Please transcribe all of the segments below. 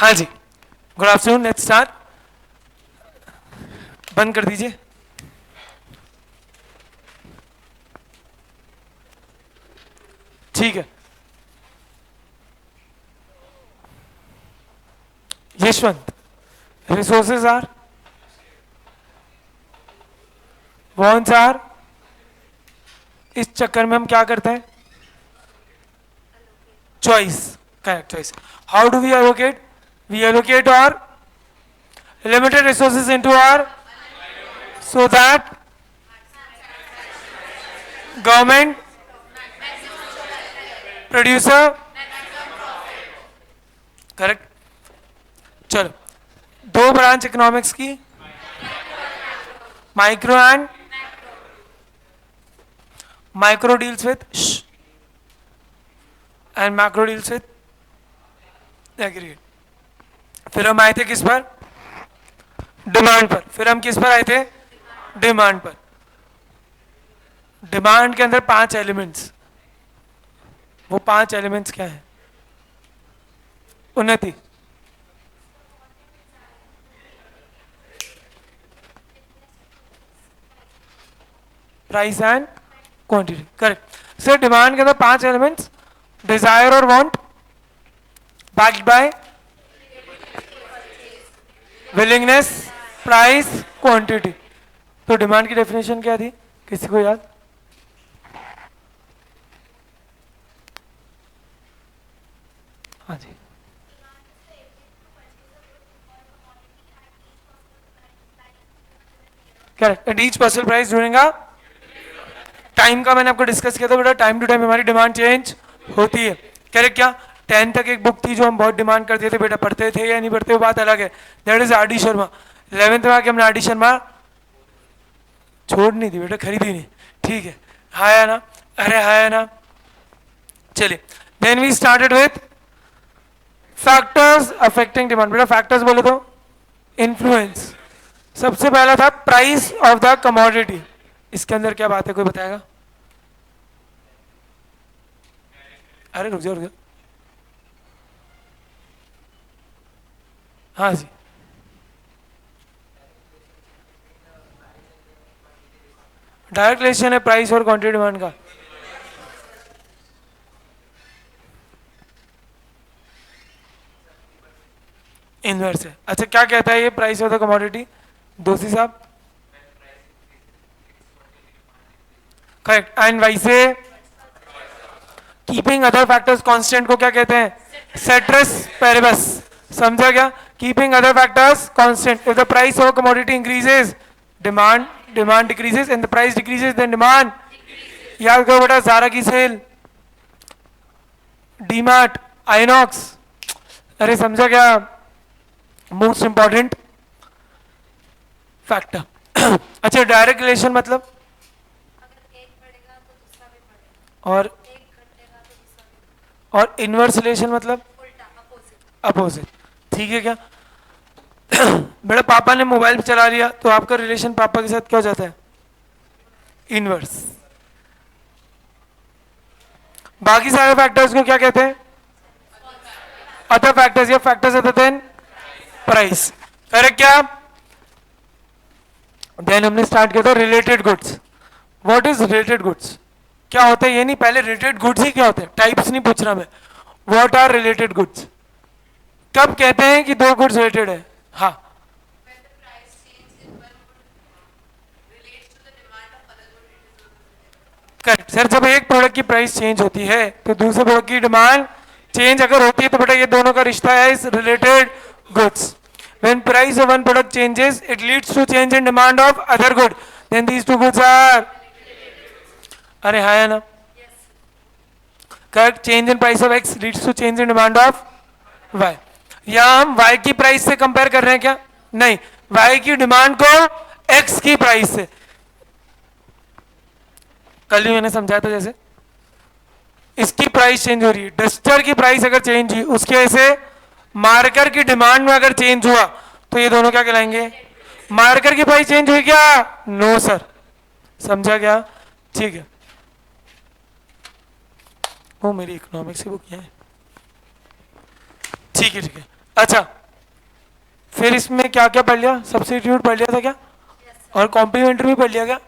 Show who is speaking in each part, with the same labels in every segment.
Speaker 1: हाँ जी, good afternoon, let's start. बंद कर दीजिए। ठीक है, Yashwant, resources are, wants are. इस चक्कर में हम क्या करते हैं? Choice, correct, choice. How do we allocate? We allocate our limited resources into our, so that government, producer, correct. चलो, दो ब्रांच इकोनॉमिक्स की, micro and micro deals with and macro deals with aggregate. फिर हम आए थे किस पर? Demand पर। फिर हम किस पर आए थे? डिमांड पर। डिमांड के अंदर 5 एलिमेंट्स, वो 5 एलिमेंट्स क्या है? Unnati, price and quantity, correct. Sir demand के अंदर 5 एलिमेंट्स, डिजायर और want, backed by willingness, price, quantity. तो डिमांड की डेफिनेशन क्या थी, किसी को याद? हाँ जी, correct. At each person price during a time का मैंने आपको डिस्कस किया था बेटा, टाइम टू टाइम हमारी डिमांड चेंज होती है, करेक्ट। क्या 10 तक एक बुक थी जो हम बहुत डिमांड करते थे बेटा, पढ़ते थे या नहीं पढ़ते वो बात अलग है, that is R D Sharma. 11th में आके हमने आर डी शर्मा छोड़ नहीं दी बेटा, खरीदी नहीं, ठीक है। हाँ या ना? अरे हाँ या ना? चलिए, then we started with factors affecting demand. बेटा फैक्टर्स बोले तो इन्फ्लुएंस। सबसे पहला था प्राइस ऑफ द कमोडिटी। इसके अंदर क्या बात है, कोई बताएगा? अरे रुक जाओ, रुक जाओ। हाँ जी, डायरेक्ट रिलेशन है प्राइस और क्वांटिटी डिमांड का। इनवर्स है। अच्छा, क्या कहता है ये price of the commodity? Doshi साहब, करेक्ट। एंड वाइसे कीपिंग अदर फैक्टर्स कांस्टेंट को क्या कहते हैं? Ceteris paribus. समझा क्या? Keeping other factors constant, if the price of commodity increases, demand decreases, and the price decreases then demand. याद करो बेटा, ज़ारा की सेल, डीमार्ट, आइनॉक्स। अरे समझा क्या? Most important factor. अच्छा, डायरेक्ट रिलेशन मतलब? और इनवर्स रिलेशन मतलब? अपोजिट। ठीक है क्या? बेटा पापा ने मोबाइल चला लिया तो आपका रिलेशन पापा के साथ क्या हो जाता है? इनवर्स। बाकी सारे फैक्टर्स को क्या कहते हैं? अदर फैक्टर्स या factors other than price, correct क्या? देन हमने स्टार्ट किया था related goods. What is related goods? क्या होता है ये नहीं, पहले रिलेटेड गुड्स ही क्या होते हैं, टाइप्स नहीं पूछ रहा मैं। What are related goods? कब कहते हैं कि दो गुड्स रिलेटेड है? हाँ, करेक्ट सर। जब एक प्रोडक्ट की प्राइस चेंज होती है तो दूसरे प्रोडक्ट की डिमांड चेंज अगर होती है तो बेटा ये दोनों का रिश्ता है इस related goods. When price of one product changes it leads to change in demand of other good, then these two goods are, अरे हाँ या ना? Correct. Change in price of X leads to change in demand of Y. यहां हम Y की price से compare कर रहे हैं क्या? नहीं, वाई की डिमांड को एक्स की प्राइस से। कल ही मैंने समझाया था, जैसे इसकी प्राइस चेंज हो रही है, डस्टर की प्राइस अगर चेंज हुई उसकी वजह से मार्कर की डिमांड में अगर चेंज हुआ तो ये दोनों क्या कहलाएंगे? मार्कर की प्राइस चेंज हुई क्या? No sir. समझा क्या? ठीक है। वो मेरी इकोनॉमिक्स की बुक है, ठीक है ठीक है। अच्छा, फिर इसमें क्या क्या पढ़ लिया? सब्स्टिट्यूट पढ़ लिया था क्या? और कॉम्प्लीमेंट्री भी पढ़ लिया क्या?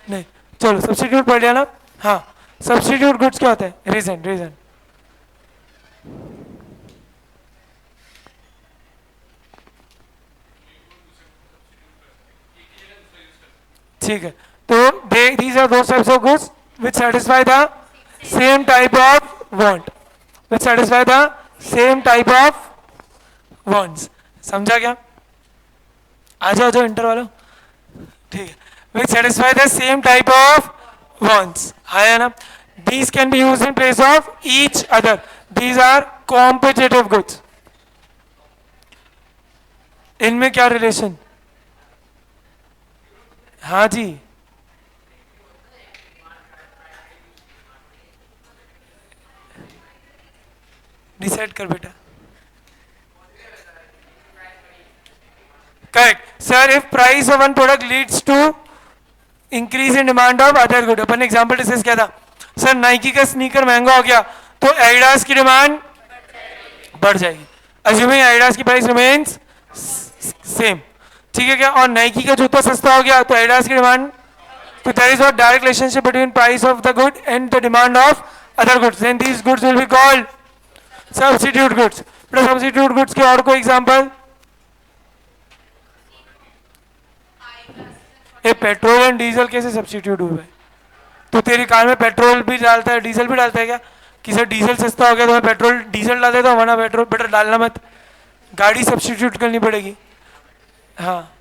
Speaker 1: नहीं। चलो सब्स्टिट्यूट पढ़ लिया ना? हाँ, सब्स्टिट्यूट गुड्स क्या होता है? Reason, reason. ठीक है, तो these are those types of goods which satisfy the same type of want, which satisfy the same type of wants. समझा क्या? आ जाओ जो इंटर वालों, ठीक है, which satisfy the same type of wants. आया ना? These can be used in place of each other. These are competitive goods. इनमें क्या रिलेशन? हाँ जी, डिसाइड कर बेटा. Correct sir. If price of one product leads to increase in demand of other good. अपन example discuss किया था sir, Nike का sneaker महंगा हो गया तो एडिडास की डिमांड बढ़ जाएगी, अज्यूमिंग एडिडास की प्राइस रिमेन्स सेम. ठीक है क्या? और नाइकी का जूता सस्ता हो गया तो एडिडास की डिमांड, तो there is a direct relationship between price of the good and the demand of other goods. Then these goods will be called substitute goods. बेटा सब्स्टिट्यूट गुड्स के और कोई एग्जांपल? ये पेट्रोल एंड डीजल कैसे substitute हुए? तो तेरी car में पेट्रोल भी डालता है डीजल भी डालता है क्या? कि सर डीजल सस्ता हो गया तो मैं पेट्रोल डीजल डाल देता हूँ, वरना पेट्रोल बेटर डालना मत, गाड़ी सब्स्टिट्यूट करनी पड़ेगी. हाँ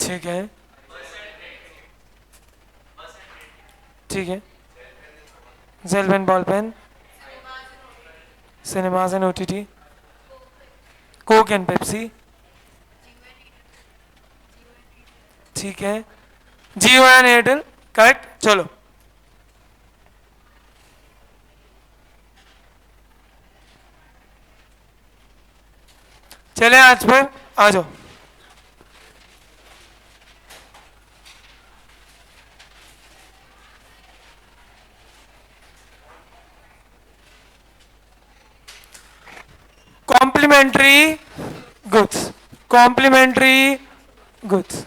Speaker 1: ठीक है, ठीक है. Gel pen, ball pen, cinemas and OTT, Coke and Pepsi. ठीक है, जियो एंड एयरटेल. करेक्ट. चलो चले आज पर आ जाओ. Complementary goods, complementary goods.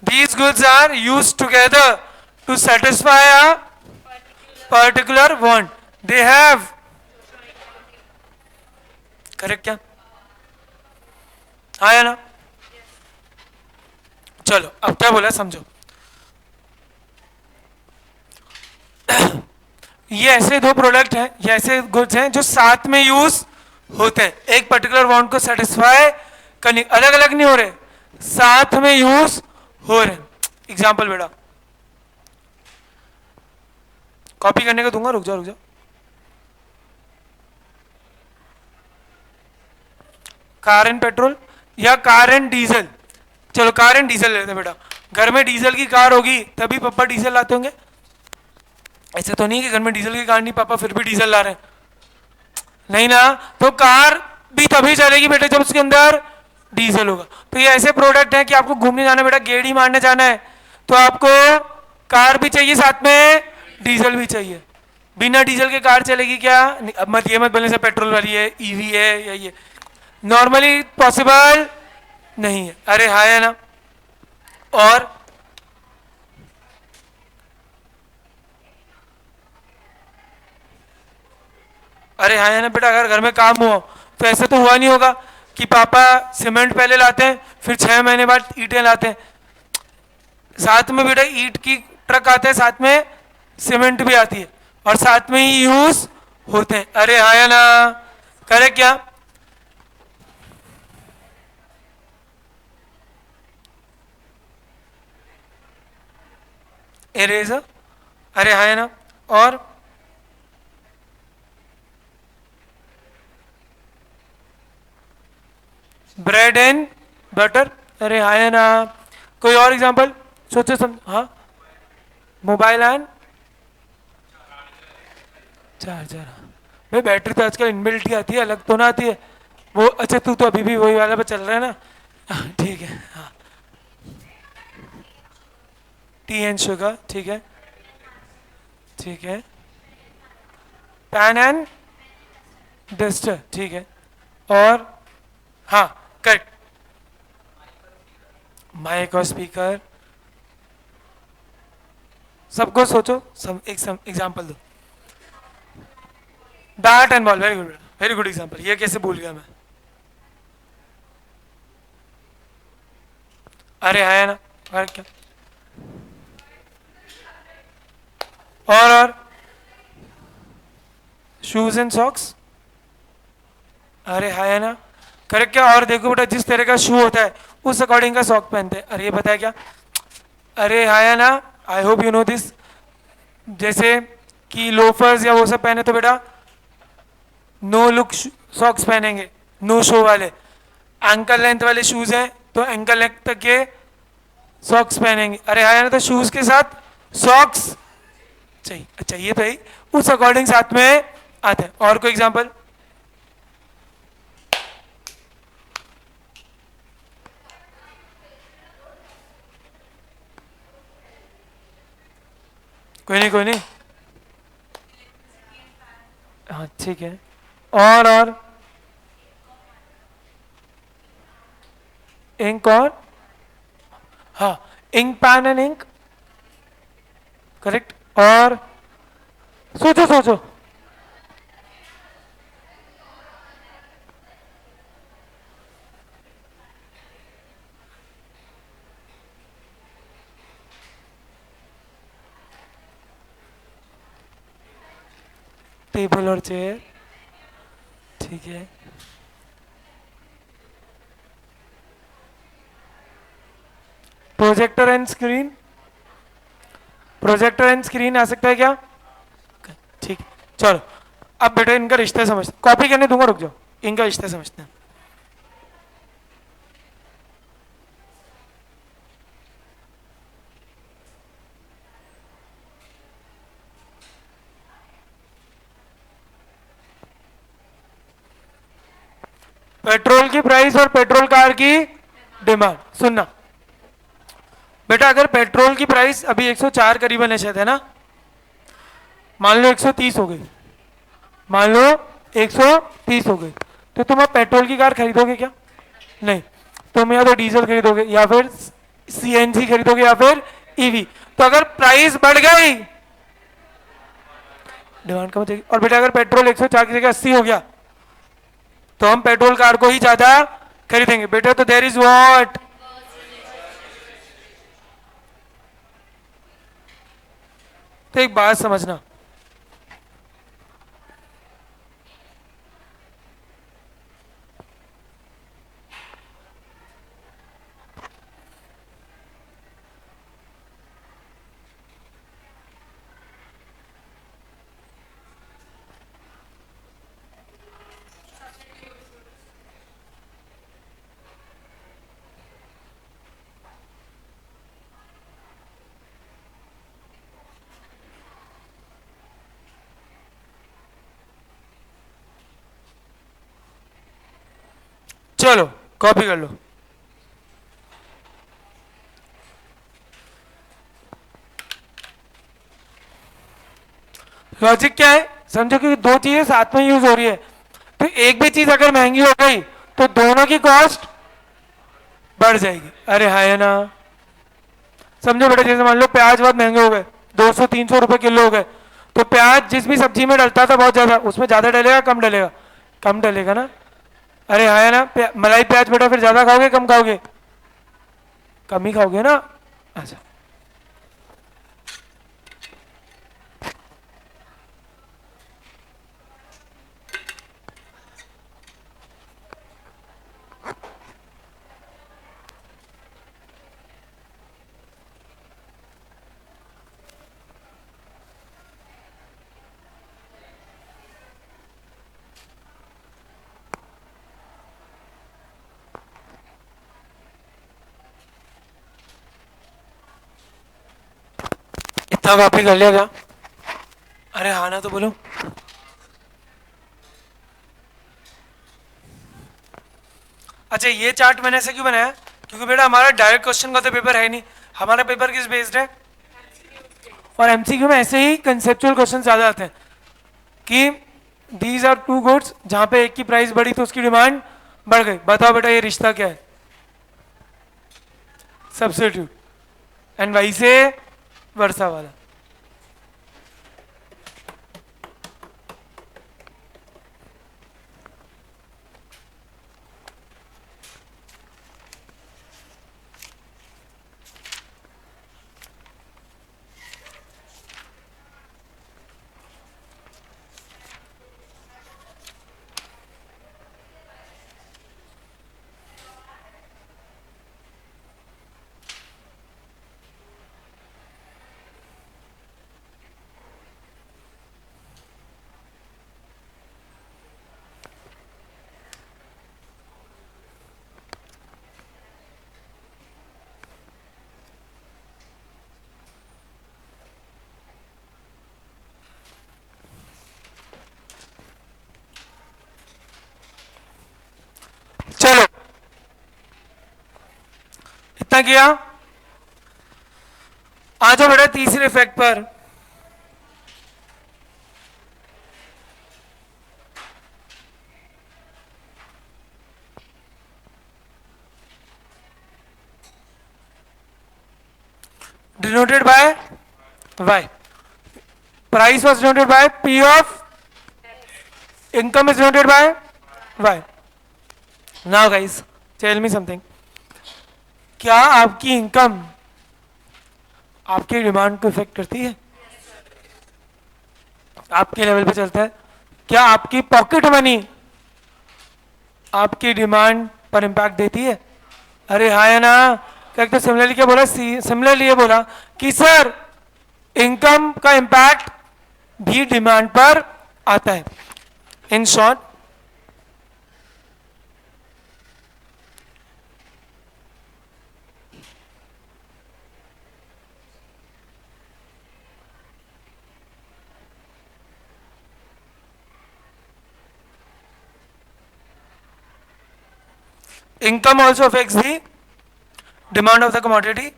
Speaker 1: These goods are used together to satisfy a particular want. They have, correct क्या? आया ना? चलो अब क्या बोला समझो. ये ऐसे दो प्रोडक्ट हैं, ये ऐसे गुड्स हैं जो साथ में यूज होते हैं, एक पर्टिकुलर वांट को सेटिस्फाई करने, अलग अलग नहीं हो रहे, साथ में यूज हो रहे. एग्जाम्पल बेटा कॉपी करने का दूंगा, रुक जाओ रुक जाओ. कार एंड पेट्रोल या कार एंड डीजल. चलो कार एंड डीजल लेते हैं बेटा. घर में डीजल की कार होगी तभी पापा डीजल लाते होंगे. ऐसे तो नहीं कि घर में डीजल की कार नहीं, पापा फिर भी डीजल ला रहे हैं, नहीं ना. तो कार भी तभी चलेगी बेटे जब उसके अंदर डीजल होगा. तो ये ऐसे प्रोडक्ट है कि आपको घूमने जाना है बेटा, गेड़ी मारने जाना है, तो आपको कार भी चाहिए साथ में डीजल भी चाहिए. बिना डीजल के कार चलेगी क्या? अब मत ये मत बोलने से पेट्रोल वाली है, ईवी है या ये, नॉर्मली पॉसिबल नहीं है. अरे हाँ है ना. और अरे हाँ है ना बेटा, अगर घर में काम हुआ तो ऐसे तो हुआ नहीं होगा कि पापा सीमेंट पहले लाते हैं फिर 6 महीने बाद ईंटें लाते हैं. साथ में बेटा ईंट की ट्रक आता है, साथ में सीमेंट भी आती है और साथ में ही यूज होते हैं। अरे हाँ या ना, करेक्ट क्या? इरेजर, अरे हाँ या ना। और ब्रेड एंड बटर, अरे हाँ या ना। कोई और एग्जांपल सोचो हाँ, मोबाइल एंड चार्जर। भाई बैटरी तो आजकल इनबिल्ट ही आती है, अलग तो ना आती है वो। अच्छा तू तो अभी भी वही वाला पे चल रहा है ना? ठीक है हाँ। टी एंड शुगर, ठीक है ठीक है। पैन एंड डस्टर, ठीक है। और हाँ करेक्ट, माइक और स्पीकर। सबको सोचो, सब एक एग्जांपल दो। Bat and ball, very good, very good example. ये कैसे भूल गया मैं? अरे है ना, और क्या? और शूज एंड सॉक्स, अरे है ना, करेक्ट क्या? और देखो बेटा, जिस तरह का शू होता है उस अकॉर्डिंग का सॉक पहनते हैं। अरे ये बताया क्या? अरे है ना, आई होप यू नो दिस। जैसे कि लोफर्स या वो सब पहने तो बेटा नो लुक सॉक्स पहनेंगे, नो शो वाले। एंकल लेंथ वाले शूज हैं तो एंकल लेंथ तक के सॉक्स पहनेंगे। अरे हाँ, तो शूज के साथ सॉक्स चाहिए। अच्छा ये तो ही उस अकॉर्डिंग साथ में आते हैं। और कोई एग्जांपल? कोई नहीं कोई नहीं, हाँ ठीक है। और इंक और हाँ, ink pen and ink, correct. और सोचो सोचो, टेबल और चेयर, ठीक है। Projector and screen, projector and screen आ सकता है क्या? ठीक, चलो अब बेटा इनका रिश्ता समझते, कॉपी करने दूंगा, रुक जाओ, इनका रिश्ता समझते हैं। पेट्रोल की प्राइस और पेट्रोल कार की डिमांड। सुनना बेटा, अगर पेट्रोल की प्राइस अभी 104 करीबन है शायद, है ना? मान लो 130 हो गई, मान लो 130 हो गई, तो तुम अब पेट्रोल की कार खरीदोगे क्या? नहीं, तुम या तो डीजल खरीदोगे या फिर सीएनजी खरीदोगे या फिर ईवी। तो अगर प्राइस बढ़ गई, डिमांड कम हो जाएगी। और बेटा अगर पेट्रोल 104 की जगह 80 हो गया तो हम पेट्रोल कार को ही ज्यादा खरीदेंगे। बेटा तो देयर इज व्हाट, तो एक बात समझना, चलो कॉपी कर लो। लॉजिक क्या है समझो, कि दो चीजें साथ में यूज हो रही है, तो एक भी चीज अगर महंगी हो गई तो दोनों की कॉस्ट बढ़ जाएगी। अरे हाँ है ना, समझो बेटा, जैसे मान लो प्याज बहुत महंगे हो गए, 200-300 रुपए किलो हो गए, तो प्याज जिस भी सब्जी में डलता था बहुत ज्यादा, उसमें ज्यादा डलेगा कम डलेगा? कम डलेगा ना। अरे हाँ है ना, मलाई प्याज बेटा फिर ज्यादा खाओगे कम खाओगे? कम ही खाओगे ना। अच्छा इतना कॉपी कर लिया क्या? अरे हाँ ना तो बोलो। अच्छा ये चार्ट मैंने ऐसे क्यों बनाया? क्योंकि बेटा हमारा डायरेक्ट क्वेश्चन का तो पेपर है नहीं, हमारा पेपर किस बेस्ड है? और एमसीक्यू में ऐसे ही कंसेप्चुअल क्वेश्चन ज्यादा आते हैं कि दीज आर टू गुड्स, जहां पे एक की प्राइस बढ़ी तो उसकी डिमांड बढ़ गई, बताओ बेटा ये रिश्ता क्या है? सब्स्टिट्यूट। एंड वही से वर्षा वाला। चलो इतना किया, आ जाओ बेटा तीसरे फैक्ट पर। Denoted by y, price was denoted by p of income is denoted by y. Now guys tell me something, क्या आपकी इनकम आपके डिमांड को इफेक्ट करती है? आपके लेवल पे चलता है? क्या आपकी पॉकेट मनी आपकी डिमांड पर इंपैक्ट देती है? अरे हाँ है ना? क्या तो सिमिलरली क्या बोला? सिमिलरली ये बोला कि सर इनकम का इंपैक्ट भी डिमांड पर आता है। In short income also affects the demand of the commodity.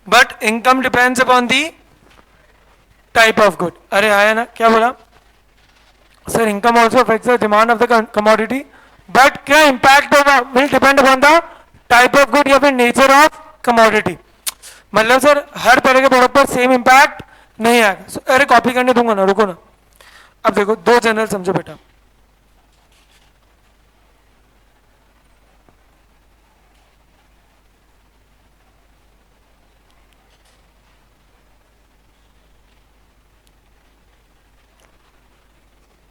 Speaker 1: But income depends upon the type of good. अरे आया ना? क्या बोला sir? Income also affects the demand of the commodity, but क्या इंपैक्ट होगा will depend upon the type of good या फिर nature of commodity. मतलब सर हर तरह के प्रोडक्ट पर सेम इंपैक्ट नहीं आएगा। अरे कॉपी करने दूंगा ना, रुको ना। अब देखो दो जनरल समझो बेटा।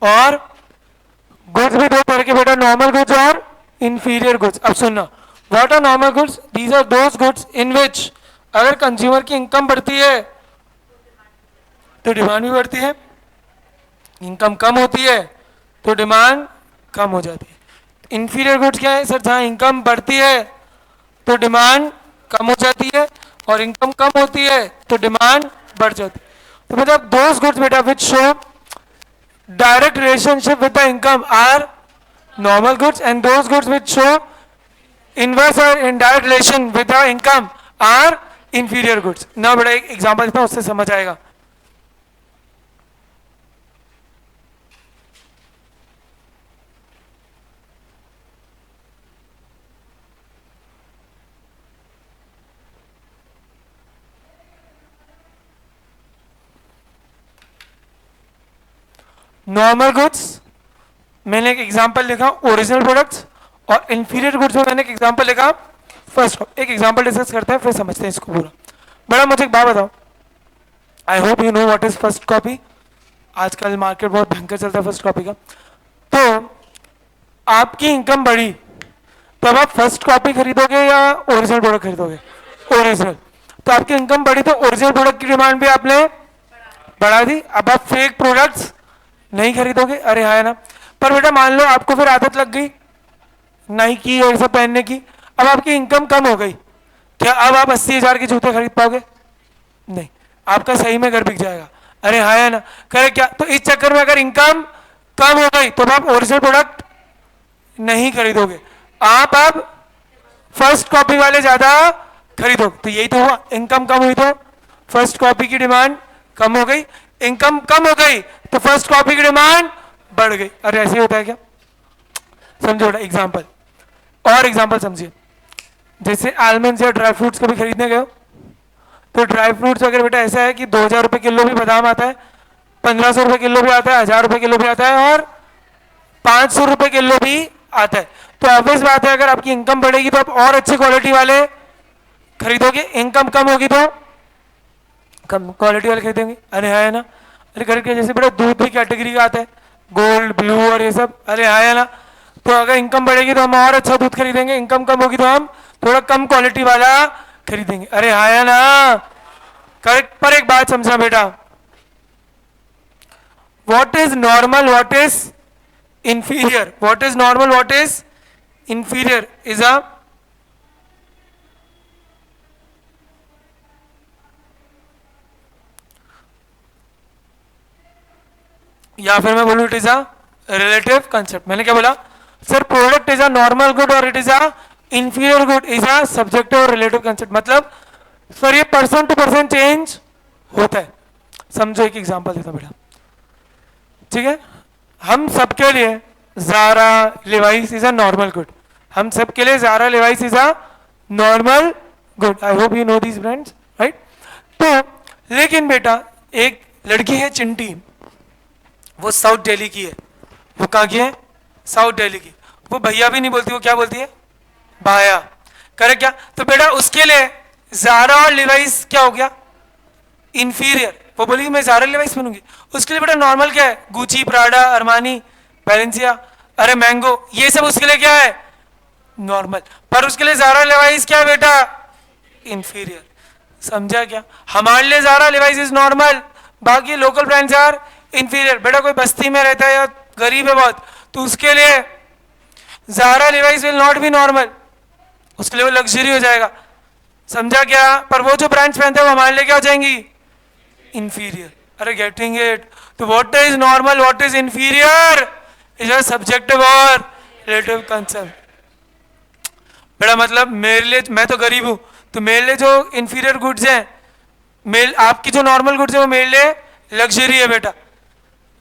Speaker 1: और गुड्स भी दो तरह के बेटा, नॉर्मल गुड्स और इंफीरियर गुड्स। अब सुनना, what are normal goods? These are those goods in which अगर कंज्यूमर की इनकम बढ़ती है तो डिमांड भी बढ़ती है, इनकम कम होती है तो डिमांड कम हो जाती है। इंफीरियर गुड्स क्या है सर? जहां इनकम बढ़ती है तो डिमांड कम हो जाती है और इनकम कम होती है तो डिमांड बढ़ जाती है। तो मतलब दोज गुड्स बेटा which show direct relationship with the income are normal goods, and those goods which show inverse or indirect relation with the income are inferior goods. ना बड़ा एक एग्जांपल देता हूं, उससे समझ आएगा। नॉर्मल गुड्स मैंने एक एग्जांपल लिखा ओरिजिनल प्रोडक्ट्स, और इंफीरियर गुड्स में मैंने एक एग्जांपल लिखा फर्स्ट। एक एग्जांपल डिस्कस करते हैं फिर समझते हैं इसको पूरा। बड़ा मुझे एक बात बताओ, आई hope you know what is first copy. आजकल मार्केट बहुत भयंकर चलता है फर्स्ट कॉपी का। तो आपकी इनकम बढ़ी, तो अब आप फर्स्ट कॉपी खरीदोगे या ओरिजिनल प्रोडक्ट खरीदोगे? ओरिजिनल। तो आपकी इनकम बढ़ी तो ओरिजिनल प्रोडक्ट की डिमांड भी आपने बढ़ा दी। अब आप फेक प्रोडक्ट्स नहीं खरीदोगे, अरे हाँ है ना। पर बेटा मान लो आपको फिर आदत लग गई नाइकी और सब पहनने की, अब आपकी इनकम कम हो गई, क्या अब आप 80,000 के जूते खरीद पाओगे? नहीं, आपका सही में घर बिक जाएगा। अरे हाँ है ना, करे क्या? तो इस चक्कर में अगर इनकम कम हो गई तो आप ओरिजिनल प्रोडक्ट नहीं खरीदोगे, आप अब फर्स्ट कॉपी वाले ज्यादा खरीदोगे। तो यही तो हुआ, इनकम कम हुई तो फर्स्ट कॉपी की डिमांड कम हो गई, इनकम कम हो गई तो फर्स्ट कॉपी की डिमांड बढ़ गई। अरे ऐसे ही होता है क्या? समझो बेटा एग्जाम्पल, और एग्जाम्पल समझिए। जैसे आलमंड्स या ड्राई फ्रूट्स कभी खरीदने गए हो, तो ड्राई फ्रूट्स वगैरह बेटा ऐसा है कि 2,000 रुपए किलो भी बादाम आता है, 1,500 रुपए किलो भी आता है, 1,000 रुपए किलो भी आता है, और 500 रुपए किलो भी आता है। तो ऑब्वियस बात है अगर आपकी इनकम बढ़ेगी तो आप और अच्छी क्वालिटी वाले खरीदोगे, इनकम कम होगी तो कम क्वालिटी वाले खरीदेंगे। अरे हाँ है ना। अरे करके जैसे बेटा दूध भी कैटेगरी का आता है, गोल्ड ब्लू और ये सब, अरे हाँ है ना। तो अगर इनकम बढ़ेगी तो हम और अच्छा दूध खरीदेंगे, इनकम कम होगी तो हम थोड़ा कम क्वालिटी वाला खरीदेंगे। अरे हाँ है ना। करेक्ट। पर एक बात समझना बेटा, what is normal, what is inferior, what is normal, what is inferior is a, या फिर मैं बोलूं it is a relative concept. मैंने क्या बोला sir? Product is a normal good और it is a inferior good is a subjective और relative concept. मतलब सर ये पर्सन टू पर्सन चेंज होता है। समझो एक एग्जांपल देता बेटा, ठीक है? हम सबके लिए Zara Levi's is a normal good, हम सबके लिए Zara Levi's is a normal good. I hope you know these brands, right? तो लेकिन बेटा एक लड़की है चिंटी, वो साउथ दिल्ली की है। वो कहाँ की है? साउथ दिल्ली की। वो भैया भी नहीं बोलती, वो क्या बोलती है? भाया। करे क्या? तो बेटा उसके लिए जारा और लिवाइस क्या हो गया? इंफीरियर। वो बोली मैं जारा लिवाइस पहनूंगी, उसके लिए बेटा नॉर्मल क्या है? गुची, प्राडा, अरमानी, बैलेंसिया, अरे मैंगो, ये सब उसके लिए क्या है? नॉर्मल। पर उसके लिए जारा लिवाइस क्या है बेटा? इंफीरियर। समझा क्या? हमारे लिए जारा लिवाइस इज नॉर्मल, बाकी लोकल ब्रांड्स आर इंफीरियर। बेटा कोई बस्ती में रहता है या गरीब है बहुत, तो उसके लिए Zara Levi's will not be normal, उसके लिए वो लग्जरी हो जाएगा। समझा क्या? पर वो जो ब्रांड्स पहनते हैं वो हमारे लिए क्या हो जाएंगी? इंफीरियर। अरे गेटिंग इट? तो what is normal, what is inferior is a subjective और रिलेटिव कंसेप्ट। बेटा मतलब मेरे लिए, मैं तो गरीब हूं, तो मेरे लिए जो इंफीरियर गुड्स हैं, मेरे आपकी जो नॉर्मल गुड्स है वो मेरे लिए लग्जरी है बेटा।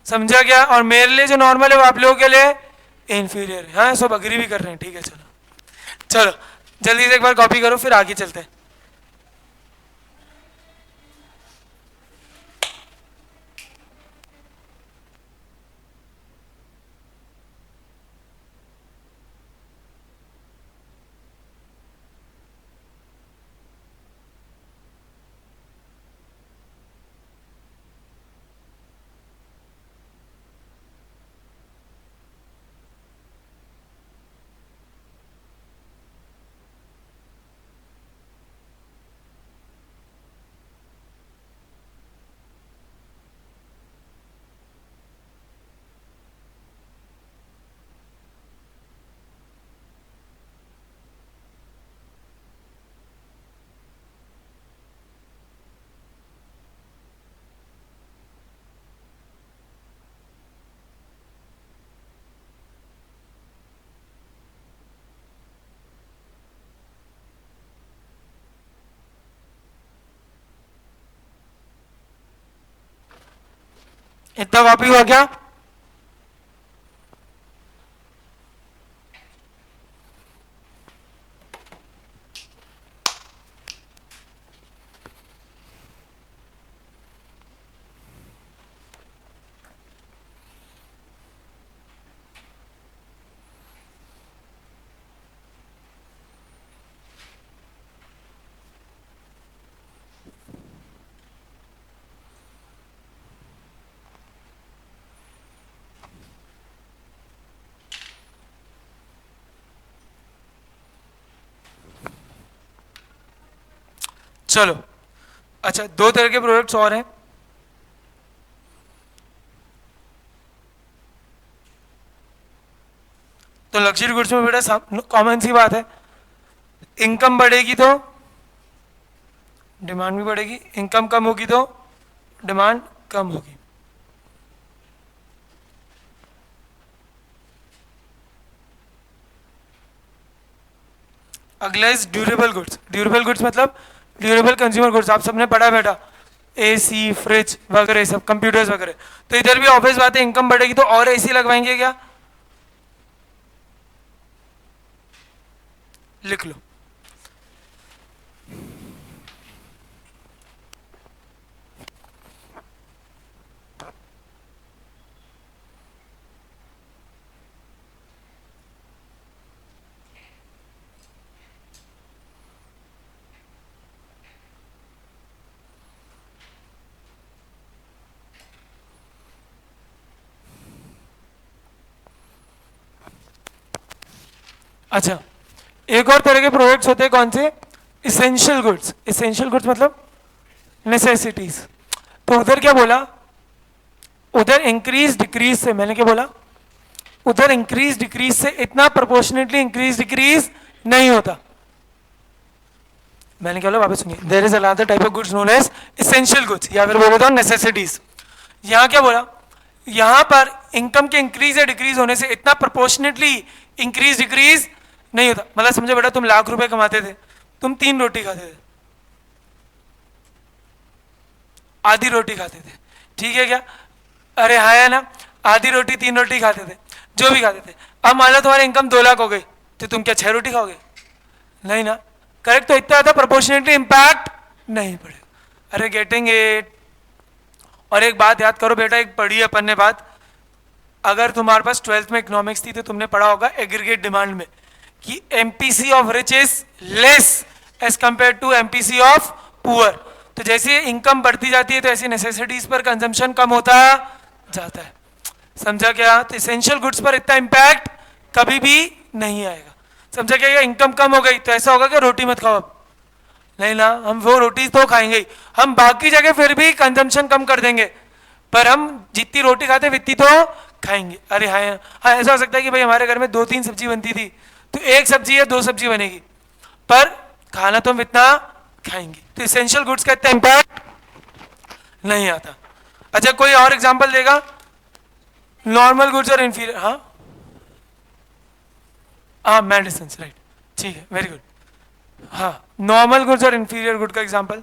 Speaker 1: समझा क्या? और मेरे लिए जो नॉर्मल है वो आप लोगों के लिए इंफीरियर है। हाँ सब अग्री भी कर रहे हैं, ठीक है। चलो चलो जल्दी से एक बार कॉपी करो फिर आगे चलते हैं। इतना कॉपी हुआ क्या? चलो, अच्छा दो तरह के प्रोडक्ट्स और हैं। तो लग्जरी गुड्स में बेटा कॉमन सी बात है, इनकम बढ़ेगी तो डिमांड भी बढ़ेगी, इनकम कम होगी तो डिमांड कम होगी। अगला is durable goods. Durable goods मतलब ड्यूरेबल कंज्यूमर गुड्स, आप सबने पढ़ा बेटा, एसी, फ्रिज वगैरह सब, कंप्यूटर्स वगैरह। तो इधर भी ऑब्वियस बात है, इनकम बढ़ेगी तो और एसी लगवाएंगे क्या? लिख लो। अच्छा, एक और तरह के प्रोडक्ट्स होते हैं, कौन से? Essential goods. इसेंशियल गुड्स मतलब नेसेसिटीज। तो उधर क्या बोला, उधर इंक्रीज डिक्रीज से, मैंने क्या बोला, उधर इंक्रीज डिक्रीज से इतना प्रोपोर्शनेटली इंक्रीज डिक्रीज नहीं होता। मैंने क्या बोला वापस सुनिए, there is another type of goods known as essential goods, या फिर बोलो तो नेसेसिटीज। यहां क्या बोला, यहां पर इनकम के इंक्रीज या डिक्रीज होने से इतना प्रोपोर्शनेटली इंक्रीज डिक्रीज नहीं होता। मतलब समझो बेटा, तुम लाख रुपए कमाते थे, तुम 3 रोटी खाते थे, आधी रोटी खाते थे, ठीक है क्या? अरे हाँ है ना, आधी रोटी 3 रोटी खाते थे, जो भी खाते थे। अब मान लो तुम्हारी इनकम 2 लाख हो गई, तो तुम क्या 6 रोटी खाओगे? नहीं ना, करेक्ट। तो इतना ज़्यादा प्रोपोर्शनेटली इम्पैक्ट नहीं पड़ेगा। अरे गेटिंग इट। और एक बात याद करो बेटा, एक पढ़ी अपन ने बात, अगर तुम्हारे पास 12th में इकोनॉमिक्स थी तो तुमने पढ़ा होगा एग्रीगेट डिमांड में कि MPC of rich is less as compare to MPC of poor. तो जैसे इनकम बढ़ती जाती है तो ऐसी नेसेसिटीज पर कंजम्पशन कम होता जाता है। समझा क्या? तो इसेंशियल गुड्स पर इतना इम्पैक्ट कभी भी नहीं आएगा। समझा क्या? इनकम कम हो गई तो ऐसा होगा कि रोटी मत खाओ अब, नहीं ना, हम वो रोटी तो खाएंगे ही, हम बाकी जगह फिर भी कंजम्पशन कम कर देंगे, पर हम जितनी रोटी खाते हैं इतनी तो खाएंगे। अरे हाँ हाँ, ऐसा हो सकता है कि भाई हमारे घर में 2-3 सब्जी बनती थी, तो 1 सब्जी या 2 सब्जी बनेगी, पर खाना तो हम इतना खाएंगे। तो इसेंशियल गुड्स का इतना इम्पैक्ट नहीं आता। अच्छा, कोई और एग्जांपल देगा? नॉर्मल गुड्स और इंफीरियर, हाँ मेडिसिन, राइट, ठीक है, वेरी गुड। हाँ, नॉर्मल गुड्स और इंफीरियर गुड का एग्जांपल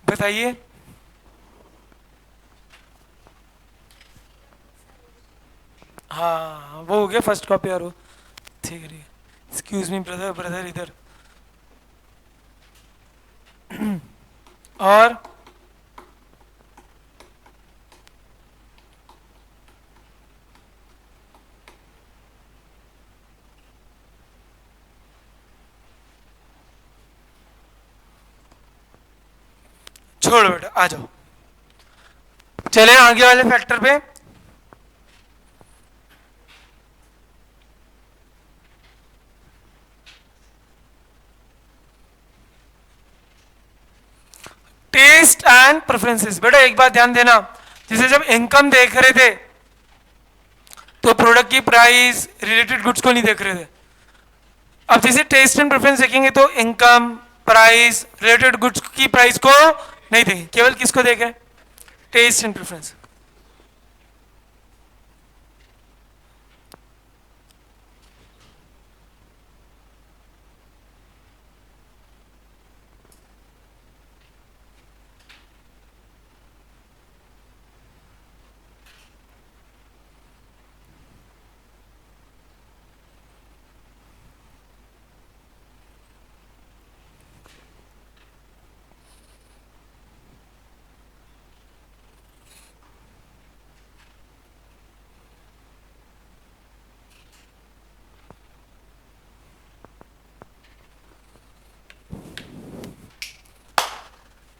Speaker 1: बताइए। हाँ, वो हो गया फर्स्ट कॉपी, और वो ठीक है। एक्सक्यूज मी ब्रदर, ब्रदर इधर। और छोड़ो बेटा, आ जाओ, चले आगे वाले फैक्टर पे। Taste and preferences. बेटा एक बात ध्यान देना, जैसे जब इनकम देख रहे थे तो प्रोडक्ट की प्राइस रिलेटेड गुड्स को नहीं देख रहे थे। अब जैसे टेस्ट एंड प्रेफरेंस देखेंगे तो इनकम, प्राइस, रिलेटेड गुड्स की प्राइस को नहीं देखेंगे, केवल किसको देखें? Taste and preference.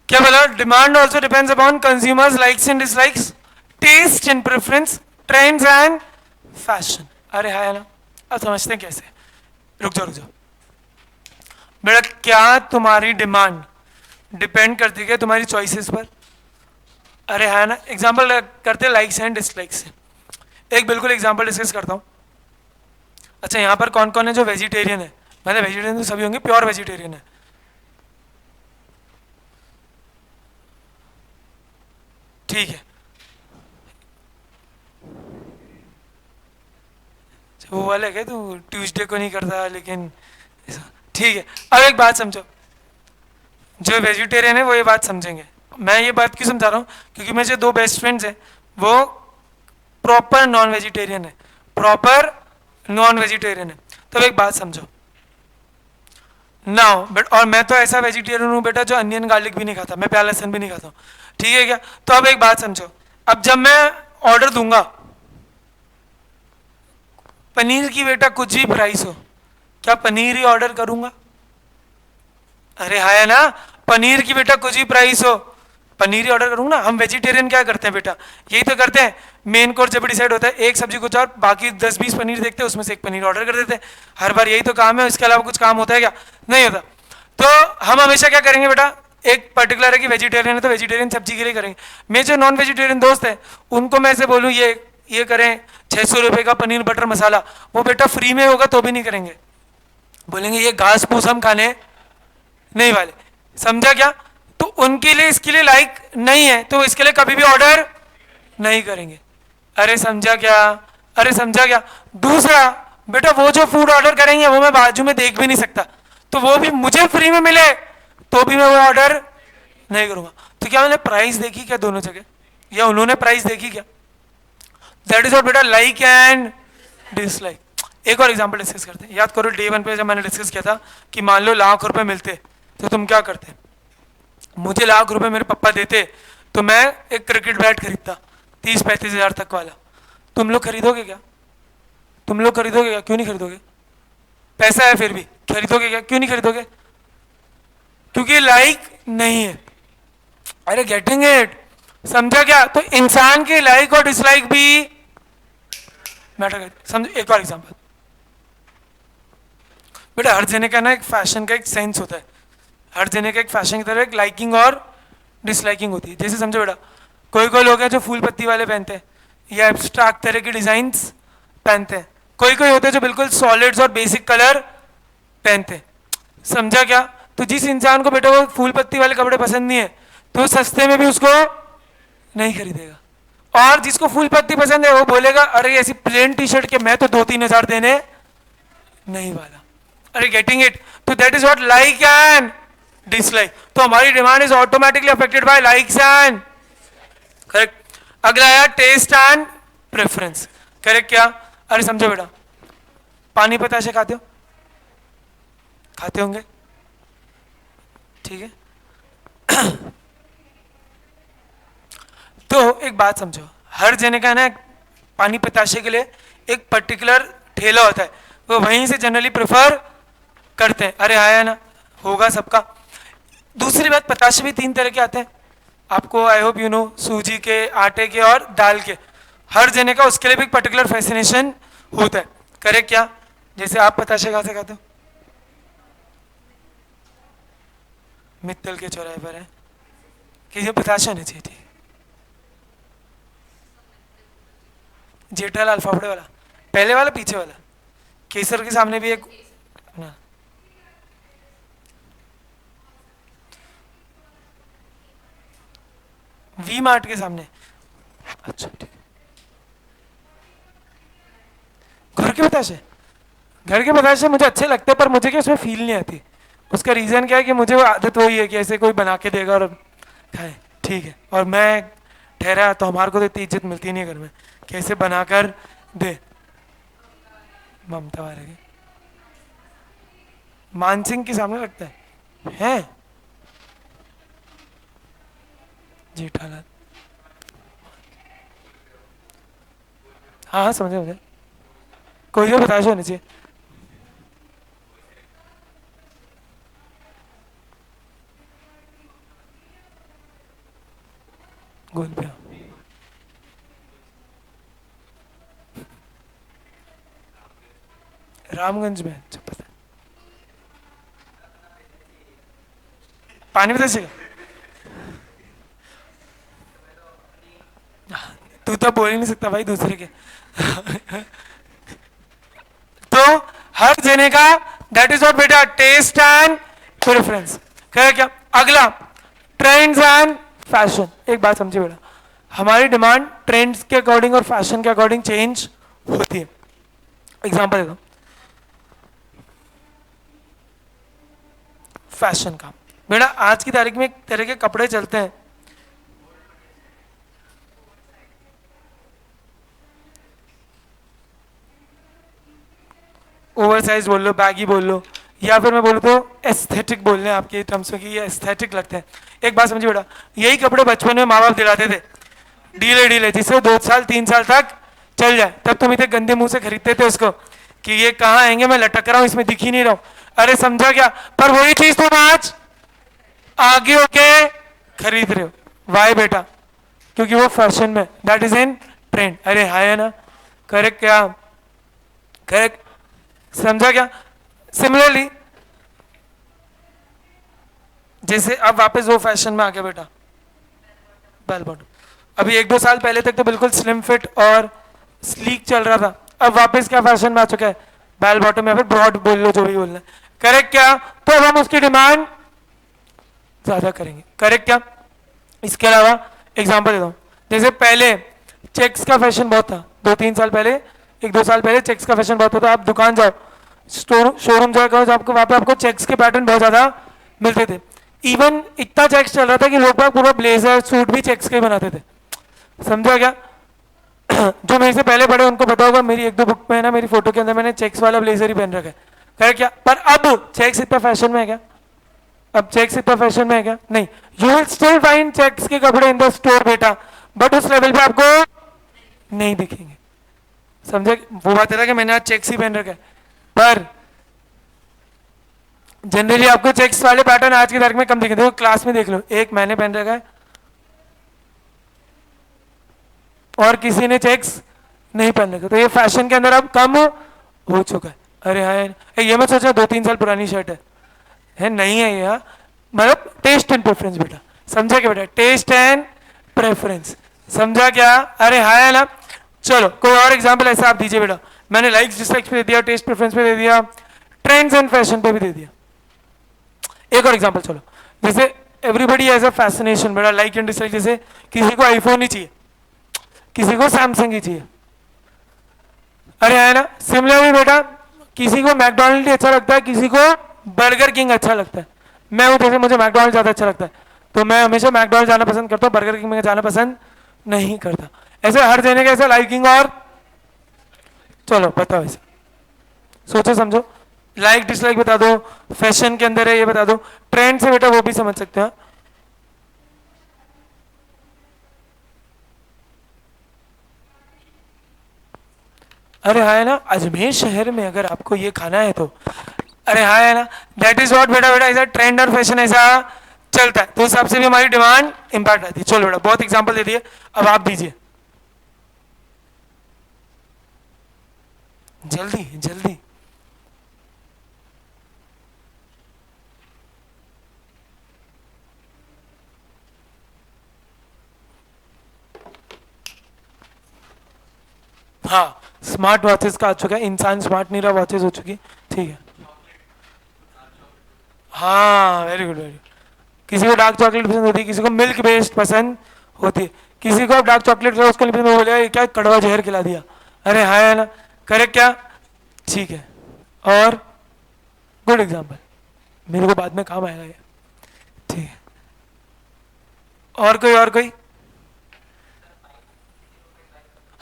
Speaker 1: क्या बोला? Demand also depends upon consumers likes and dislikes, taste and preference, trends and fashion. अरे है ना, अब समझते हैं कैसे। रुक जाओ रुक जाओ बेटा, क्या तुम्हारी डिमांड डिपेंड करती है तुम्हारी चॉइसेस पर? अरे है ना, एग्जाम्पल करते हैं लाइक्स एंड डिसलाइक्स से। एक बिल्कुल एग्जाम्पल डिस्कस करता हूँ। अच्छा, यहाँ पर कौन कौन है जो वेजिटेरियन है? मतलब वेजिटेरियन तो सभी होंगे, प्योर वेजिटेरियन है। ठीक है, वो वाला है तू ट्यूसडे को नहीं करता लेकिन ठीक है। अब एक बात समझो, जो वेजिटेरियन है वो ये बात समझेंगे। मैं ये बात क्यों समझा रहा हूँ, क्योंकि मेरे जो दो बेस्ट फ्रेंड्स हैं वो प्रॉपर नॉन वेजिटेरियन है, प्रॉपर नॉन वेजिटेरियन है। तो अब एक बात समझो नाउ बट, और मैं तो ऐसा वेजिटेरियन हूँ बेटा जो अनियन गार्लिक भी नहीं खाता, मैं प्याज लहसुन भी नहीं खाता हूँ, ठीक है क्या? तो अब एक बात समझो, अब जब मैं ऑर्डर दूंगा पनीर की बेटा कुछ भी प्राइस हो, क्या पनीर ही ऑर्डर करूंगा? अरे है ना, पनीर की बेटा कुछ भी प्राइस हो पनीर ही ऑर्डर करूंगा ना। हम वेजिटेरियन क्या करते हैं बेटा, यही तो करते हैं। मेन कोर्स जब डिसाइड होता है एक सब्जी कुछ और, बाकी 10-20 पनीर देखते हैं, उसमें से एक पनीर ऑर्डर कर देते हैं। हर बार यही तो काम है, इसके अलावा कुछ काम होता है क्या? नहीं होता। तो हम हमेशा क्या करेंगे बेटा, एक पर्टिकुलर है कि वेजिटेरियन है तो वेजिटेरियन सब्जी के लिए करेंगे। मेरे जो नॉन वेजिटेरियन दोस्त हैं उनको मैं ऐसे बोलूँ ये करें 600 रुपये का पनीर बटर मसाला, वो बेटा फ्री में होगा तो भी नहीं करेंगे, बोलेंगे ये घास फूस हम खाने नहीं वाले। समझा क्या? तो उनके लिए इसके लिए लाइक नहीं है तो इसके लिए कभी भी ऑर्डर नहीं करेंगे। अरे समझा क्या? अरे समझा क्या? दूसरा बेटा, वो जो फूड ऑर्डर करेंगे वो मैं बाजू में देख भी नहीं सकता, तो वो भी मुझे फ्री में मिले तो भी मैं वो ऑर्डर नहीं करूंगा। तो क्या मैंने प्राइस देखी क्या दोनों जगह, या उन्होंने प्राइस देखी क्या? दैट इज वॉट बेटा, लाइक एंड डिसलाइक। एक और एग्जांपल डिस्कस करते हैं। याद करो डे 1 पे जब मैंने डिस्कस किया था कि मान लो लाख रुपए मिलते तो तुम क्या करते? मुझे लाख रुपए मेरे पापा देते तो मैं एक क्रिकेट बैट खरीदता 30-35 हज़ार तक वाला। तुम लोग खरीदोगे क्या? तुम लोग खरीदोगे क्या? क्यों नहीं खरीदोगे? पैसा है फिर भी खरीदोगे क्या? क्यों नहीं खरीदोगे? क्योंकि लाइक नहीं है। अरे गेटिंग इट? समझा क्या? तो इंसान के लाइक और डिसलाइक भी मैटर करते। समझो एक और एग्जांपल बेटा, हर जने का ना एक फैशन का एक सेंस होता है, हर जने का एक फैशन की तरह एक लाइकिंग और डिसलाइकिंग होती है। जैसे समझो बेटा, कोई कोई लोग हैं जो फूल पत्ती वाले पहनते हैं या एब्स्ट्रैक्ट तरह के डिजाइंस पहनते हैं, कोई कोई होते हैं जो बिल्कुल सॉलिड्स और बेसिक कलर पहनते हैं। समझा क्या? तो जिस इंसान को बेटा वो फूल पत्ती वाले कपड़े पसंद नहीं है तो सस्ते में भी उसको नहीं खरीदेगा, और जिसको फूल पत्ती पसंद है वो बोलेगा अरे ऐसी प्लेन टी शर्ट के मैं तो 2-3 हज़ार देने नहीं वाला। अरे गेटिंग इट? तो that is what like and dislike. तो हमारी demand is automatically affected by likes and, correct. अगला आया टेस्ट एंड प्रेफरेंस, करेक्ट क्या? अरे समझो बेटा, पानी पताशे खाते हो? खाते होंगे, ठीक है। तो एक बात समझो, हर जने का ना पानी पताशे के लिए एक पर्टिकुलर ठेला होता है, वो वहीं से जनरली प्रेफर करते हैं। अरे आया ना, होगा सबका। दूसरी बात, पताशे भी 3 तरह के आते हैं, आपको आई होप यू नो, सूजी के, आटे के और दाल के। हर जने का उसके लिए भी एक पर्टिकुलर फैसिनेशन होता है, करेक्ट क्या? जैसे आप पताशे कहाँ से खाते हो? मित्तल के चौराहे पर है कि ये पताशा होना चाहिए थी, जेठालाल फाफड़े वाला, पहले वाला पीछे वाला, केसर के सामने भी एक ना। वी मार्ट के सामने, अच्छा ठीक। घर के बताशे, घर के बताशे मुझे अच्छे लगते हैं पर मुझे क्या उसमें फील नहीं आती। उसका रीज़न क्या है कि मुझे वो आदत वही है कि ऐसे कोई बना के देगा और खाए, ठीक है। और मैं ठहरा तो हमारे को तो इतनी इज्जत मिलती नहीं है घर में, कैसे बनाकर दे। ममता वाले के मानसिंह के सामने लगता है जेठालाल। हाँ हाँ समझे मुझे, कोई तो बताशा होना चाहिए। गोल पे रामगंज में, अच्छा पता है। पानी में से तू तो बोल ही नहीं सकता भाई दूसरे के। तो हर जने का दैट इज व्हाट बेटा टेस्ट एंड प्रेफरेंस। कह क्या अगला ट्रेंड्स एंड फैशन। एक बात समझिए बेटा, हमारी डिमांड ट्रेंड्स के अकॉर्डिंग और फैशन के अकॉर्डिंग चेंज होती है। एग्जांपल देता हूं फैशन का। बेटा आज की तारीख में एक तरह के कपड़े चलते हैं, ओवर साइज बोल लो, बैगी बोल लो, या फिर मैं बोलूँ तो एस्थेटिक बोल लें आपके टर्म्स में कि ये एस्थेटिक लगते हैं। एक बात समझिए बेटा, यही कपड़े बचपन में माँ बाप दिलाते थे ढीले ढीले, जिससे 2 साल 3 साल तक चल जाए। तब तुम इतने गंदे मुंह से खरीदते थे उसको कि ये कहाँ आएंगे, मैं लटक रहा हूँ इसमें, दिख ही नहीं रहा हूँ। अरे समझा क्या? पर वही चीज तुम आज आगे होके खरीद रहे हो। वाई बेटा? क्योंकि वो फैशन में, दैट इज इन ट्रेंड। अरे हाय है ना, करेक्ट क्या? करेक्ट, समझा क्या? सिमिलरली जैसे अब वापस वो फैशन में आ गया बेटा, बेल बॉटम। अभी 1-2 साल पहले तक तो बिल्कुल स्लिम फिट और स्लीक चल रहा था, अब वापस क्या फैशन में आ चुका है? बेल बॉटम या फिर ब्रॉड बोल लो, जो भी बोलना है। करेक्ट क्या? तो अब हम उसकी डिमांड ज्यादा करेंगे। करेक्ट क्या? इसके अलावा एग्जांपल देता हूँ, जैसे पहले चेक्स का फैशन बहुत था, 2-3 साल पहले, 1-2 साल पहले चेक्स का फैशन बहुत था। आप दुकान जाओ, स्टोर शोरूम जाओ, आपको वहां पे आपको चेक्स के पैटर्न बहुत ज्यादा मिलते थे। इवन इतना चेक्स चल रहा था कि लोग बाग पूरा ब्लेजर सूट भी चेक्स के बनाते थे। समझा क्या? जो मेरे से पहले पढ़े उनको पता होगा, मेरी 1-2 बुक में है ना, मेरी फोटो के अंदर मैंने चेक्स वाला ब्लेजर ही पहन रखा है। करेक्ट क्या? पर अब चेक्स इतना फैशन में है क्या? अब चेक्स इतना फैशन में है क्या? नहीं। You will still find checks के कपड़े इन द स्टोर बेटा, बट उस लेवल पे आपको नहीं दिखेंगे। समझे? वो बात है कि मैंने आज चेक्स ही पहन रखा है, पर जनरली आपको चेक्स वाले पैटर्न आज की तारीख में कम दिखेंगे। देखो क्लास में देख लो, एक मैंने पहन रखा है और किसी ने चेक्स नहीं पहन रखा, तो ये फैशन के अंदर अब कम हो चुका है। अरे हाँ, ये मत सोचा 2-3 साल पुरानी शर्ट है नहीं है ये। मतलब टेस्ट एंड प्रेफरेंस बेटा, समझा क्या बेटा? टेस्ट एंड प्रेफरेंस, समझा क्या? अरे हाँ है ना। चलो कोई और एग्जांपल ऐसा आप दीजिए बेटा। मैंने लाइक्स डिसलाइक्स पे दे दिया, टेस्ट प्रेफरेंस पे दे दिया, ट्रेंड्स एंड फैशन पे भी दे दिया। एक और एग्जांपल चलो, जैसे एवरीबडी हैज अ फैसिनेशन बेटा, लाइक एंड डिसलाइक। जैसे किसी को आईफोन ही चाहिए, किसी को सैमसंग ही चाहिए। अरे है ना। सिमिलरली बेटा, किसी को मैकडोनल्ड अच्छा लगता है, किसी को बर्गर किंग अच्छा लगता है। मैं हूं जैसे मुझे मैकडोनल्ड ज्यादा अच्छा लगता है, तो मैं हमेशा मैकडोनल्ड जाना पसंद करता हूँ, बर्गर किंग में जाना पसंद नहीं करता। ऐसे हर जने का ऐसा लाइकिंग और चलो बताओ ऐसे, सोचो समझो, लाइक डिसलाइक बता दो, फैशन के अंदर है ये बता दो, ट्रेंड से बेटा वो भी समझ सकते हैं। अरे हाँ है ना, अजमेर शहर में अगर आपको ये खाना है तो, अरे हाँ है ना, दैट इज व्हाट बेटा, बेटा ऐसा ट्रेंड और फैशन ऐसा चलता है, तो उस हिसाब से भी हमारी डिमांड इंपैक्ट आती है। चलो बेटा बहुत एग्जांपल दे दिए, अब आप दीजिए जल्दी जल्दी। हाँ, स्मार्ट वॉचेस का आ चुका है, इंसान स्मार्ट नहीं रहा, वॉचेस हो चुकी। ठीक है, हाँ वेरी गुड वेरी गुड। किसी को डार्क चॉकलेट पसंद होती है, किसी को मिल्क बेस्ड पसंद होती है, किसी को आप डार्क चॉकलेट खिलाओ उसको नहीं पसंद, बोलेगा ये क्या कड़वा जहर खिला दिया। अरे हाँ है ना, करेक्ट क्या? ठीक है, और गुड एग्जाम्पल, मेरे को बाद में काम आएगा ये। ठीक है, और कोई और कोई?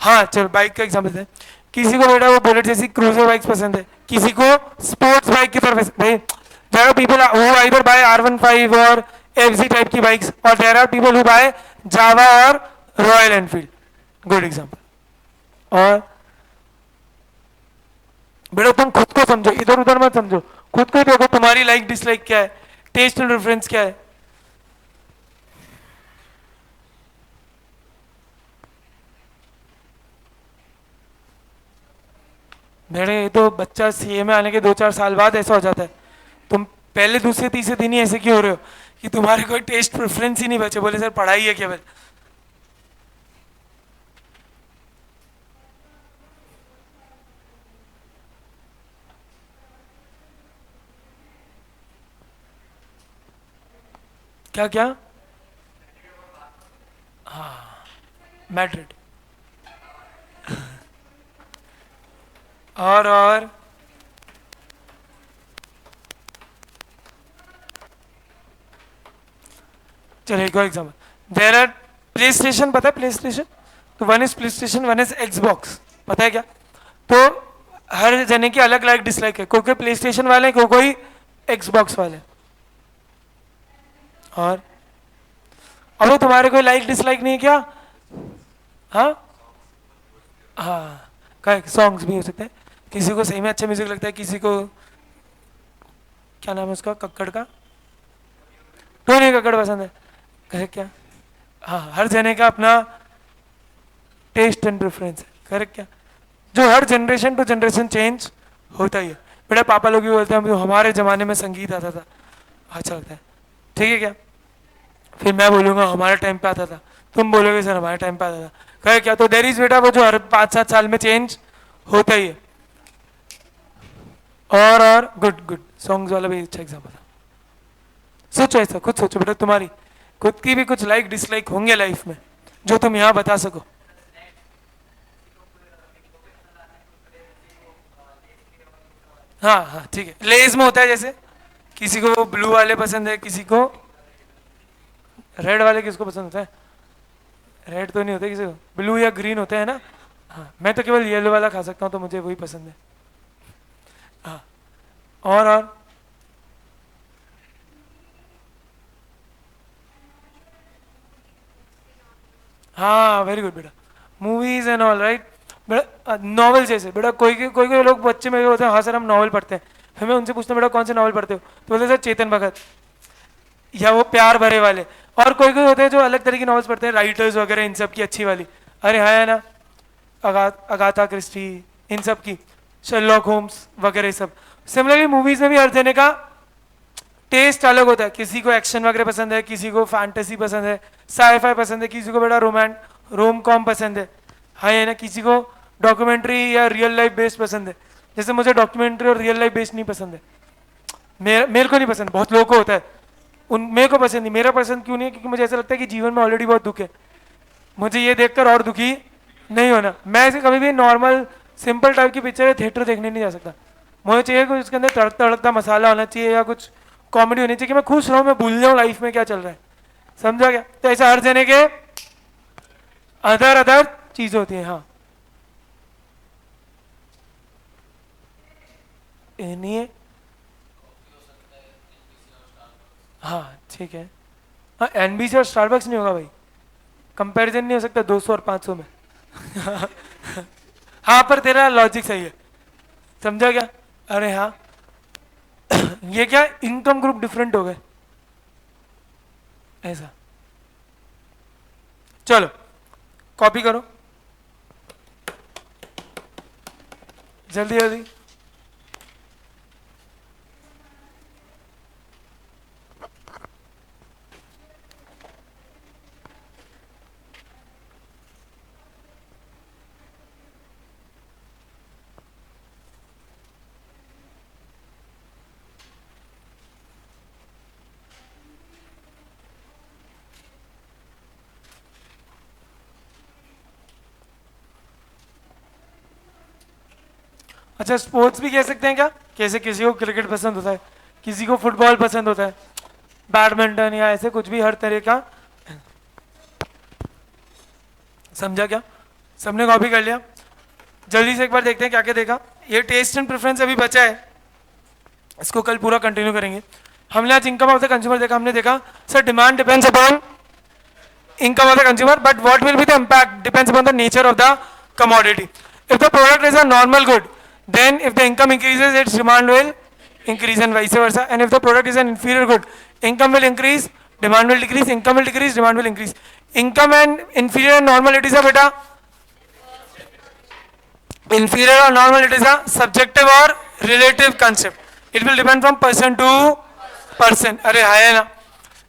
Speaker 1: हाँ चलो बाइक का एग्जाम्पल है, किसी को बेटा वो बुलेट जैसी क्रूजर बाइक्स पसंद है, किसी को स्पोर्ट्स बाइक की तरफ भाई, there are people who either buy R15 और FZ टाइप की बाइक्स, और there are people who buy Jawa और रॉयल एनफील्ड। Good example. और बेटा तुम खुद को समझो, इधर उधर मत समझो, खुद को देखो तुम्हारी लाइक डिसलाइक क्या है, टेस्ट एंड रेफरेंस क्या है। मेरे ये तो बच्चा सीए में आने के 2-4 साल बाद ऐसा हो जाता है। तुम पहले दूसरे तीसरे दिन ही ऐसे क्यों हो रहे हो कि तुम्हारे कोई टेस्ट प्रेफरेंस ही नहीं बचे? बोले सर पढ़ाई है केवल। क्या क्या? हाँ, मैड्रिड। और चलिए एक और example. There are PlayStation, पता है प्ले स्टेशन? तो one is PlayStation, one is Xbox, पता है क्या? तो हर जने की अलग लाइक डिसलाइक है, कोई कोई प्ले स्टेशन वाले हैं, कोई कोई एक्सबॉक्स वाले हैं। और अबे तुम्हारे कोई लाइक डिसलाइक नहीं है क्या? हाँ हाँ, का सॉन्ग्स भी हो सकते हैं। किसी को सही में अच्छा म्यूजिक लगता है, किसी को क्या नाम है उसका, कक्कड़ का, टोनी कक्कड़ पसंद है, कहे क्या? हाँ, हर जने का अपना टेस्ट एंड प्रेफरेंस है, करेक्ट क्या? जो हर जनरेशन टू जनरेशन चेंज होता ही है। बेटा पापा लोग भी बोलते हैं जो हमारे ज़माने में संगीत आता था, अच्छा लगता है, ठीक है क्या? फिर मैं बोलूँगा हमारे टाइम पे आता था, तुम बोलोगे सर हमारे टाइम पे आता था, कहे क्या? तो देर इज बेटा वो जो हर 5-7 साल में चेंज होता ही है। और गुड गुड सॉन्ग्स वाला भी अच्छा एग्जाम्पल था। सोचो ऐसा, खुद सोचो बेटा, तुम्हारी खुद की भी कुछ लाइक डिसलाइक होंगे लाइफ में जो तुम यहाँ बता सको। हाँ हाँ ठीक है, लेज में होता है जैसे, किसी को ब्लू वाले पसंद है, किसी को रेड वाले, किसको पसंद होता है? रेड तो नहीं होते किसी को, ब्लू या ग्रीन होते हैं ना। हाँ, मैं तो केवल येलो वाला खा सकता हूँ, तो मुझे वही पसंद है। हाँ, और हाँ वेरी गुड बेटा, मूवीज एंड ऑल राइट। बेटा नॉवल जैसे, बेटा कोई कोई लोग बच्चे मेरे होते हैं, हाँ सर हम नॉवल पढ़ते हैं, फिर मैं उनसे पूछता हूँ बेटा कौन से नॉवल पढ़ते हो, तो बोलते सर चेतन भगत या वो प्यार भरे वाले। और कोई कोई होते हैं जो अलग तरह की नॉवेल्स पढ़ते हैं, राइटर्स वगैरह इन सब की अच्छी वाली, अरे हाँ है ना, अगाथा क्रिस्टी, इन सब की, शर्लॉक होम्स वगैरह सब। सिमिलरली मूवीज में भी हर जने का टेस्ट अलग होता है, किसी को एक्शन वगैरह पसंद है, किसी को फैंटेसी पसंद है, साईफाई पसंद है, किसी को बेटा रोम कॉम पसंद है, हाँ है ना, किसी को डॉक्यूमेंट्री या रियल लाइफ बेस्ड पसंद है। जैसे मुझे डॉक्यूमेंट्री और रियल लाइफ बेस्ड नहीं पसंद है, मेरे को नहीं पसंद, बहुत लोगों को होता है, उन मेरे को पसंद नहीं। मेरा पसंद क्यों नहीं है? क्योंकि मुझे ऐसा लगता है कि जीवन में ऑलरेडी बहुत दुख है, मुझे ये देखकर और दुखी नहीं होना। मैं ऐसे कभी भी नॉर्मल सिंपल टाइप की पिक्चर थिएटर देखने नहीं जा सकता, मुझे चाहिए कुछ उसके अंदर तड़कता तड़कता मसाला होना चाहिए, या कुछ कॉमेडी होनी चाहिए कि मैं खुश रहूं, मैं भूल जाऊं लाइफ में क्या चल रहा है, समझा क्या? तो ऐसा हर जने के अदर अदर चीज होती है। हाँ नहीं है, हाँ ठीक है। हाँ एनबीसी और स्टारबक्स नहीं होगा भाई, कंपैरिजन नहीं हो सकता 200 और 500 में। हाँ पर तेरा लॉजिक सही है, समझा क्या? अरे हाँ, ये क्या इनकम ग्रुप डिफरेंट हो गए ऐसा। चलो कॉपी करो जल्दी जल्दी। अच्छा स्पोर्ट्स भी कह सकते हैं क्या? कैसे किसी को क्रिकेट पसंद होता है, किसी को फुटबॉल पसंद होता है, बैडमिंटन या ऐसे कुछ भी हर तरह का, समझा क्या? सबने कॉपी कर लिया? जल्दी से एक बार देखते हैं क्या क्या देखा। ये टेस्ट एंड प्रेफरेंस अभी बचा है, इसको कल पूरा कंटिन्यू करेंगे। हमने आज इनकम ऑफ द कंज्यूमर देखा, हमने देखा sir demand depends upon income of the consumer, but what will be the impact depends upon the nature of the commodity. If the product is a normal good, then if the income increases, its demand will increase and vice versa. And if the product is an inferior good, income will increase, demand will decrease, income will decrease, demand will increase. Income and inferior and normal, it is a beta inferior or normal, it is a subjective or relative concept. It will depend from person to person. अरे है ना,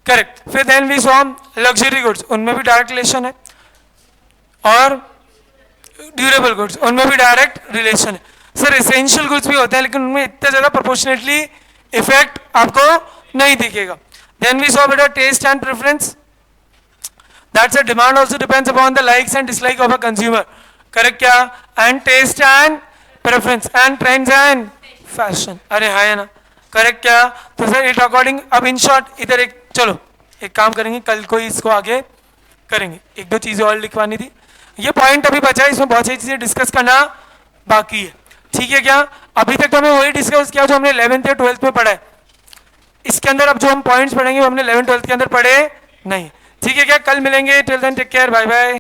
Speaker 1: correct. फिर then we saw luxury goods, उनमें भी direct relation है, और durable goods उनमें भी डायरेक्ट रिलेशन है. सर एसेंशियल गुड्स भी होते हैं लेकिन उनमें इतना ज़्यादा प्रोपोर्शनेटली इफेक्ट आपको नहीं दिखेगा. देन वी सॉ बेटा taste and preference. That's a demand also depends upon the likes and dislike of a consumer. Correct क्या? And taste and preference and trends and fashion. अरे हाँ है ना, करेक्ट क्या? तो सर इट अकॉर्डिंग, अब in short इधर एक चलो एक काम करेंगे, कल को इसको आगे करेंगे. एक दो चीज़ें और लिखवानी थी. ये पॉइंट अभी बचा है, इसमें बहुत सारी चीज़ें डिस्कस करना बाकी है. ठीक है क्या? अभी तक तो हमें वही डिस्कस किया जो हमने 11th या 12th में पढ़ा है. इसके अंदर अब जो हम पॉइंट्स पढ़ेंगे वो हमने 11th 12th के अंदर पढ़े नहीं. ठीक है क्या? कल मिलेंगे. Till then take care, bye bye.